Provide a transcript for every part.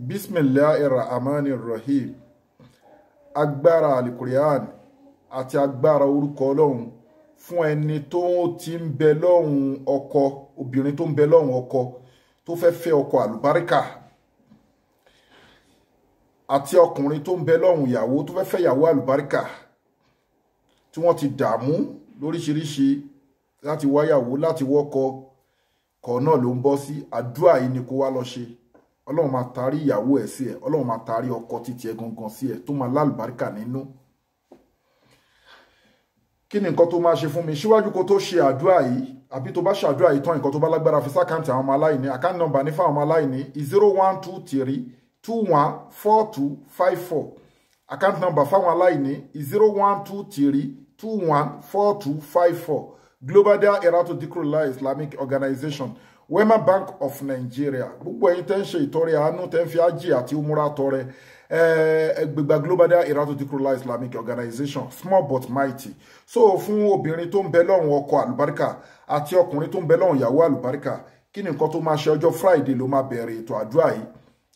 Bismillahirrahmanirrahim. Agbára Al-Qur'an àti agbára orúkọ Ọlọ́run fún ẹni tó ti ń bẹ lọ́hùn ọkọ, obìnrin tó ń bẹ lọ́hùn ọkọ tó fẹ́ fẹ́ ọkọ àlùbáríkà, àti ọkùnrin tó ń bẹ lọ́hùn ìyàwó tó fẹ́ fẹ́ ìyàwó àlùbáríkà, tí wọ́n ti dààmú lóríṣiríṣi láti wáyàwó láti wọ́kọ, kọ̀ náà ló ń bọ́ sí. Àdúrà yìí ni kó wá lọ ṣe. Ọlọ́run máa tarí ìyàwó ẹ̀ sí ẹ, Ọlọ́run máa tarí ọkọ títí ẹ gangan sí ẹ tó máa lálùbáríkà nínú. Kí ni nǹkan tó máa ṣe fún mi síwájú kó tó ṣe àdúrà yìí, àbí tó bá ṣe àdúrà yìí tán, nǹkan tó bá lágbára fi sákàǹtì àwọn ọmọ aláìní. Àkáǹtì nọ́mbà ní fáwọn ọmọ aláìní 0123214254. Àkáǹtì nọ́mbà fáwọn aláìní 0123214254. Global Dahiratu Dhikrlahi Islamic Organization, Wema Bank of Nigeria. Gbogbo ẹ̀yin tẹ́ ń ṣe ìtọrẹ àánú, tẹ́ ń fi ájì àti umura tọrẹ, gbogbo Global Dahiratu Dhikrlahi Islamic Organization, small but mighty. So fún obìnrin tó ń bẹ lọ́hùn ọkọ àlùbáríkà àti ọkùnrin tó ń bẹ lọ́hùn ìyàwó àlùbáríkà, kí ni nǹkan tó máa ṣe? Ọjọ́ Friday ló máa bẹ̀rẹ̀ ètò àdúrà yìí.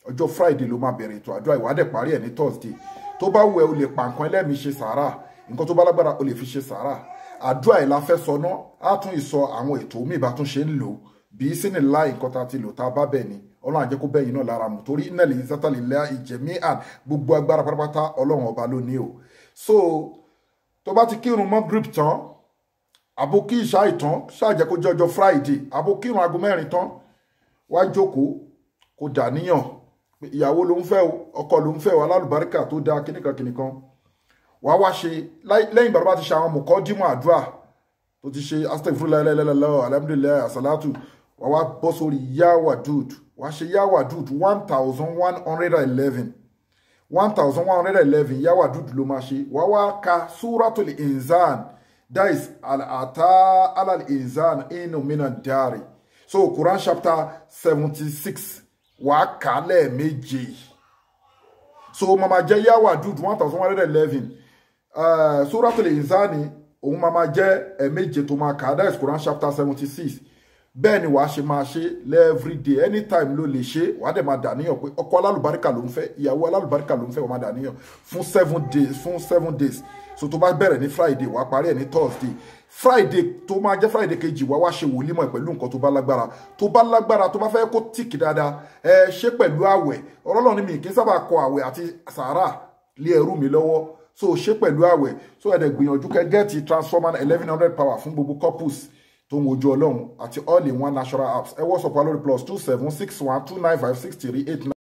Ọjọ́ Friday ló máa bẹ̀rẹ̀ ètò àdúrà yìí, wàá dẹ̀ parí ẹ̀ ní Thursday. Tó bá wù ẹ́ o lè pa nǹkan ẹlẹ́mìí ṣe sàárà, nǹkan tó bá lágbára o lè fi ṣe sàárà. Àdúrà yìí la fẹ́ sọ náà, á tún ìsọ àwọn ètò mi bá tún ṣe ń lò bí sínú láì nǹkan tá a ti lò tá a bá bẹ̀ ni. Ọlọ́run á jẹ́ kó bẹ́yìn náà lára mu, torí innal izzata lillahi jami'an, gbogbo agbára pátápátá Ọlọ́run ọba ló ní o. So tó bá ti kírun Maghrib tán, àbò kí ìṣá ìtàn, ṣáàjẹ́ kó jẹ́ ọjọ́ Friday, àbò kírun aago 4 tán, wá jókòó kó dàníyàn ìyàwó ló ń fẹ́ o, ọkọ ló ń fẹ́ o, alálùbáríkà tó dáa kíníkan. Wàá wá ṣe lẹ́yìn ìgbà tó bá ti ṣe àwọn mùkọ́dímọ̀ àdúrà tó ti ṣe astaghfirullah, alhamdulillah, asalatu, wàá wá bọ́ sórí yawadud. Wàá ṣe yawadud 1111 yawadud ló máa ṣe. Wàá wá ka suratul insan, that is ata alal insan inu minan dari. So Quran chapter 76 wàá kà lẹ́ẹ̀méje. So mama jẹ́ yawadud 1111. Suratul Insan òun máa jẹ́ ẹ̀méje tó máa kà, that is Quran chapter 76. Bẹ́ẹ̀ ni wàá ṣe máa ṣe everyday, anytime ló lè ṣe. Wàá dẹ̀ máa dàníyàn pé ọkọ alálùbáríkà ló ń fẹ́, ìyàwó alálùbáríkà ló ń fẹ́, wàá máa dàníyàn fún 7 days. So tó bá bẹ̀rẹ̀ ní Friday, wàá parí ẹ̀ ní Thursday. Friday tó máa jẹ́ Friday kejì, wàá wá ṣe wòlímọ̀ pẹ̀lú nǹkan tó bá lágbára. Tó bá lágbára, tó bá fẹ́ kó tíìkì dáadáa, ṣe pẹ̀lú àwẹ̀. Ọ̀rọ̀ Ọlọ́run ni mi kì í sábà kọ àwẹ̀ àti sàárà lé ẹrú mi lọ́wọ́. So ṣe pẹ̀lú àwẹ̀. So ẹ̀dẹ̀ gbìyànjú kẹ́ gẹ́ẹ̀tì transformer 1100 power fún gbogbo couples tó ń wojú Ọlọ́run àti all in one natural apps. Ẹ WhatsApp wa lórí +27612956389.